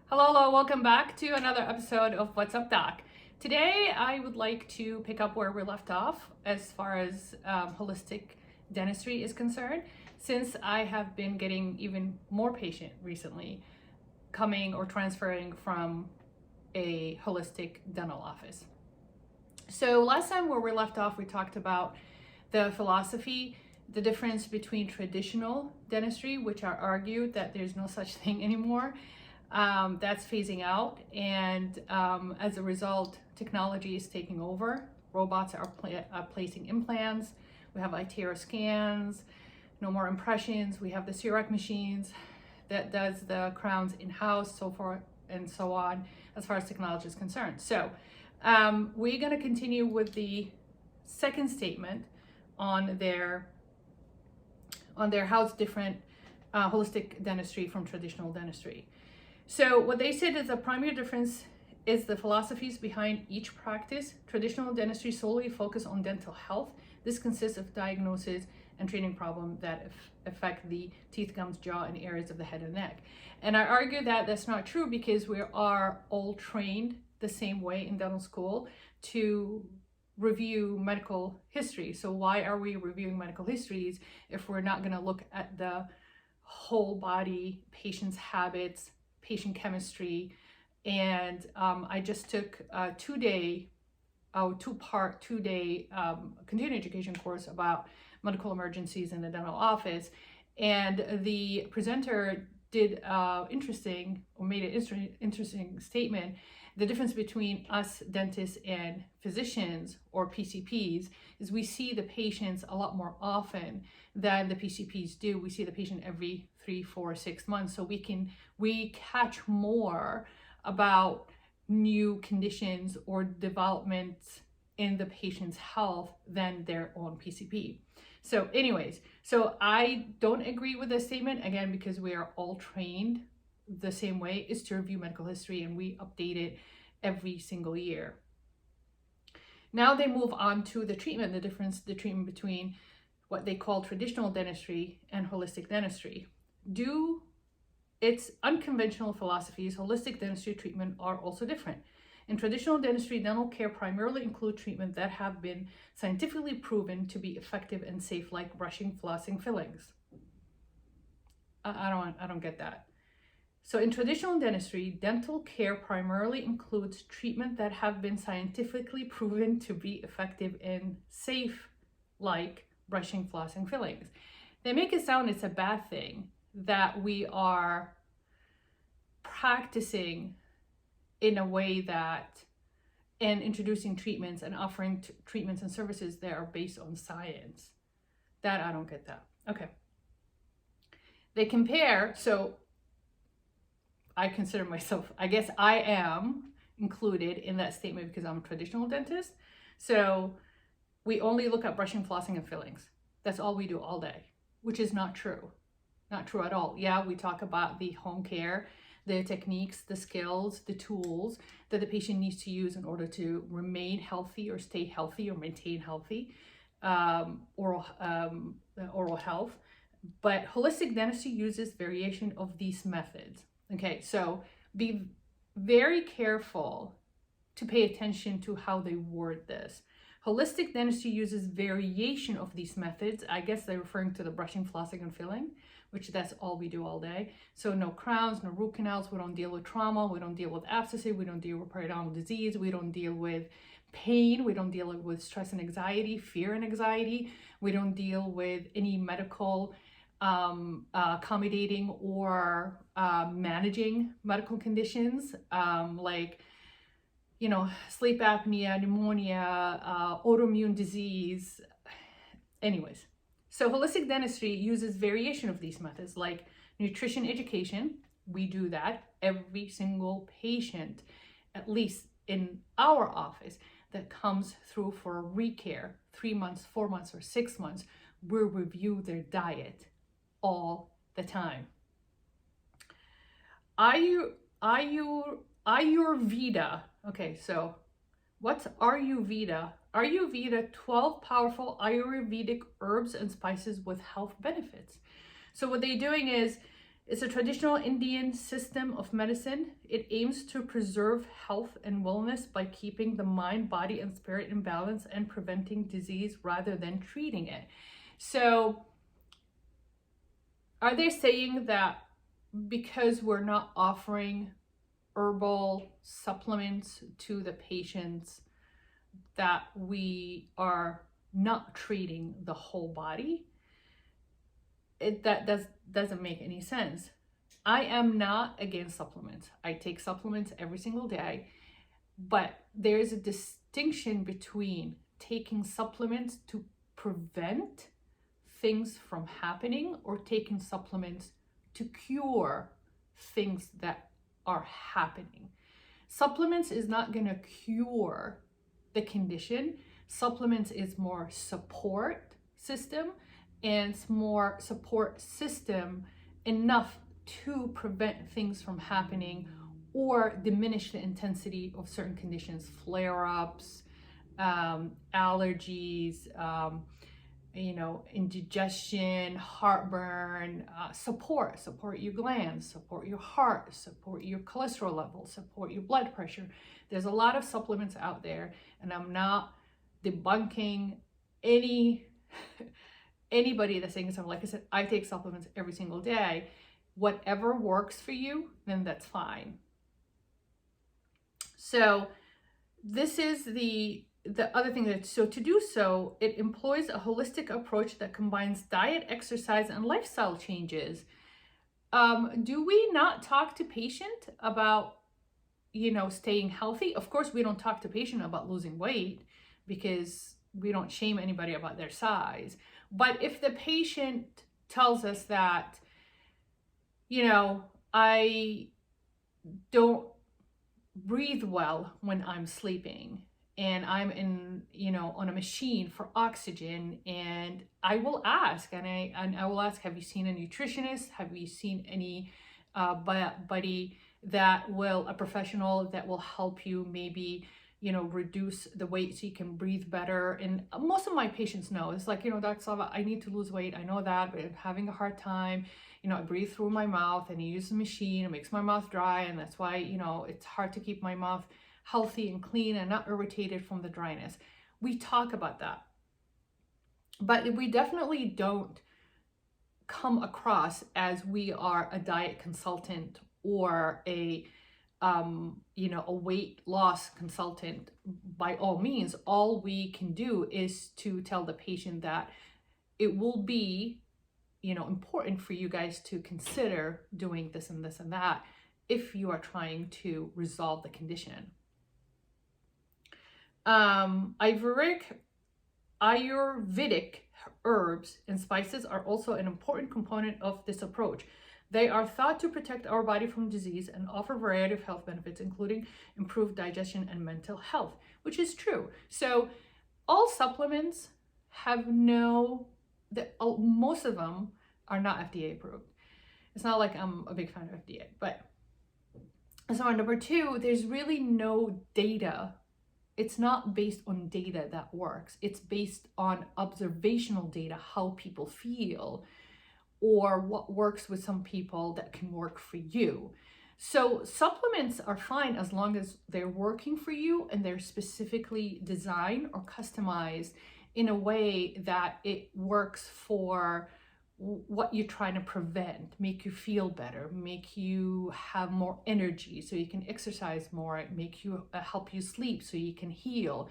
Hello, welcome back to another episode of What's Up Doc. Today I would like to pick up where we left off as far as holistic dentistry is concerned, since I have been getting even more patient recently coming or transferring from a holistic dental office. So last time where we left off, we talked about the philosophy, the difference between traditional dentistry, which I argued that there's no such thing anymore. That's phasing out, and as a result, technology is taking over. Robots are placing implants. We have iTero scans, no more impressions. We have the CEREC machines that does the crowns in-house, so forth and so on, as far as technology is concerned. So we're going to continue with the second statement on their how it's different holistic dentistry from traditional dentistry. So what they said is the primary difference is the philosophies behind each practice. Traditional dentistry solely focus on dental health. This consists of diagnosis and treating problems that affect the teeth, gums, jaw, and areas of the head and neck. And I argue that that's not true because we are all trained the same way in dental school to review medical history. So why are we reviewing medical histories if we're not going to look at the whole body, patient's habits, patient chemistry? And I just took a two-day continuing education course about medical emergencies in the dental office, and the presenter did made an interesting statement. The difference between us dentists and physicians or PCPs is we see the patients a lot more often than the PCPs do. We see the patient every 3, 4, 6 months, so we catch more about new conditions or developments in the patient's health than their own PCP. So anyways, so I don't agree with this statement, again, because we are all trained the same way, is to review medical history, and we update it every single year. Now they move on to the treatment, the treatment between what they call traditional dentistry and holistic dentistry. Its unconventional philosophies, holistic dentistry treatment are also different. In traditional dentistry, dental care primarily include treatment that have been scientifically proven to be effective and safe, like brushing, flossing, fillings. I don't get that. So in traditional dentistry, dental care primarily includes treatment that have been scientifically proven to be effective and safe, like brushing, flossing, fillings. They make it sound it's a bad thing that we are practicing in a way that, and introducing treatments and offering treatments and services that are based on science. That I don't get that. Okay. They compare, so I consider myself, I guess I am included in that statement because I'm a traditional dentist. So we only look at brushing, flossing, and fillings. That's all we do all day, which is not true. Not true at all. Yeah, we talk about the home care, the techniques, the skills, the tools that the patient needs to use in order to remain healthy or stay healthy or maintain healthy oral health. But holistic dentistry uses variation of these methods. Okay, so be very careful to pay attention to how they word this. Holistic dentistry uses variation of these methods. I guess they're referring to the brushing, flossing, and filling, which that's all we do all day. So no crowns, no root canals. We don't deal with trauma. We don't deal with abscesses. We don't deal with periodontal disease. We don't deal with pain. We don't deal with stress and anxiety, fear and anxiety. We don't deal with any medical accommodating or managing medical conditions like, sleep apnea, pneumonia, autoimmune disease. Anyways, so holistic dentistry uses variation of these methods like nutrition education. We do that. Every single patient, at least in our office, that comes through for a recare, 3 months, 4 months, or 6 months, we review their diet all the time. Ayurveda. Okay, so what's Ayurveda? Ayurveda, 12 powerful Ayurvedic herbs and spices with health benefits. So what they're doing is It's a traditional Indian system of medicine. It aims to preserve health and wellness by keeping the mind, body, and spirit in balance and preventing disease rather than treating it. So, are they saying that because we're not offering herbal supplements to the patients that we are not treating the whole body? Doesn't make any sense. I am not against supplements. I take supplements every single day, but there's a distinction between taking supplements to prevent things from happening or taking supplements to cure things that are happening. Supplements is not going to cure the condition. Supplements is more support system, and it's more support system enough to prevent things from happening or diminish the intensity of certain conditions, flare-ups, allergies, indigestion, heartburn, support your glands, support your heart, support your cholesterol levels, support your blood pressure. There's a lot of supplements out there, and I'm not debunking anybody that's saying something. Like I said, I take supplements every single day. Whatever works for you, then that's fine. So this is the other thing that, so to do so, it employs a holistic approach that combines diet, exercise, and lifestyle changes. Do we not talk to patient about, staying healthy? Of course, we don't talk to patient about losing weight because we don't shame anybody about their size. But if the patient tells us that, I don't breathe well when I'm sleeping, and I'm in, on a machine for oxygen, and I will ask, and I will ask, have you seen a nutritionist? Have you seen any buddy that will, a professional that will help you maybe, reduce the weight so you can breathe better? And most of my patients know, it's like, Dr. Slava, I need to lose weight. I know that, but I'm having a hard time. I breathe through my mouth, and I use the machine. It makes my mouth dry, and that's why, it's hard to keep my mouth healthy and clean and not irritated from the dryness. We talk about that, but we definitely don't come across as we are a diet consultant or a weight loss consultant. By all means, all we can do is to tell the patient that it will be, important for you guys to consider doing this and this and that if you are trying to resolve the condition. Ayurvedic herbs and spices are also an important component of this approach. They are thought to protect our body from disease and offer a variety of health benefits, including improved digestion and mental health, which is true. So all supplements have most of them are not FDA approved. It's not like I'm a big fan of FDA, but so number two, there's really no data. It's not based on data that works. It's based on observational data, how people feel, or what works with some people that can work for you. So supplements are fine as long as they're working for you and they're specifically designed or customized in a way that it works for what you're trying to prevent, make you feel better, make you have more energy so you can exercise more, make you help you sleep so you can heal.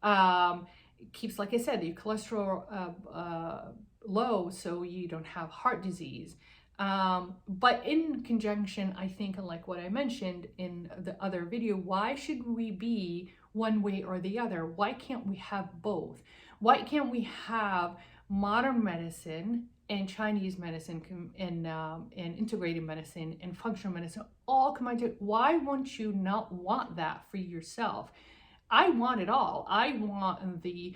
It keeps, like I said, your cholesterol low so you don't have heart disease. But in conjunction, I think, like what I mentioned in the other video, why should we be one way or the other? Why can't we have both? Why can't we have modern medicine and Chinese medicine and integrated medicine and functional medicine all combined together? Why won't you not want that for yourself? I want it all. I want the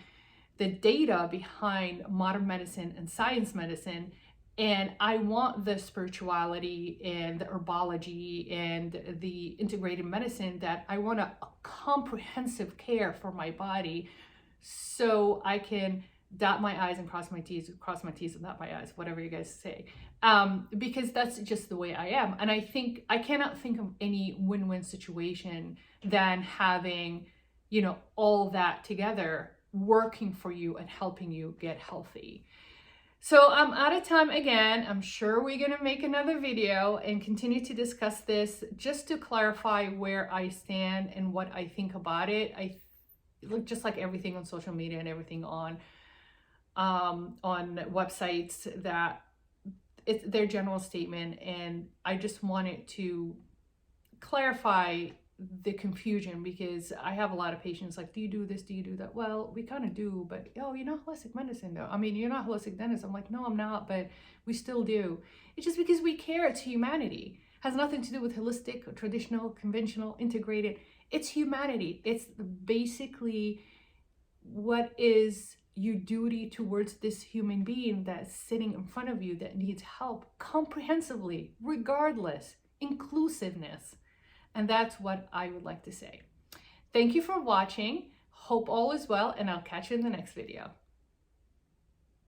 data behind modern medicine and science medicine, and I want the spirituality and the herbology and the integrated medicine, that I want a comprehensive care for my body so I can dot my I's and cross my T's and dot my I's, whatever you guys say. Because that's just the way I am. And I think I cannot think of any win-win situation than having, you know, all that together working for you and helping you get healthy. So I'm out of time again. I'm sure we're going to make another video and continue to discuss this just to clarify where I stand and what I think about it. I look just like everything on social media and everything on websites, that it's their general statement, and I just wanted to clarify the confusion, because I have a lot of patients like, do you do this, do you do that? Well, we kind of do, but oh, you're not holistic medicine though. I mean, you're not holistic dentist. I'm like, no, I'm not, but we still do. It's just because we care. It's humanity. It has nothing to do with holistic or traditional, conventional, integrated. It's humanity. It's basically what is your duty towards this human being that's sitting in front of you that needs help comprehensively, regardless, inclusiveness. And that's what I would like to say. Thank you for watching. Hope all is well, and I'll catch you in the next video.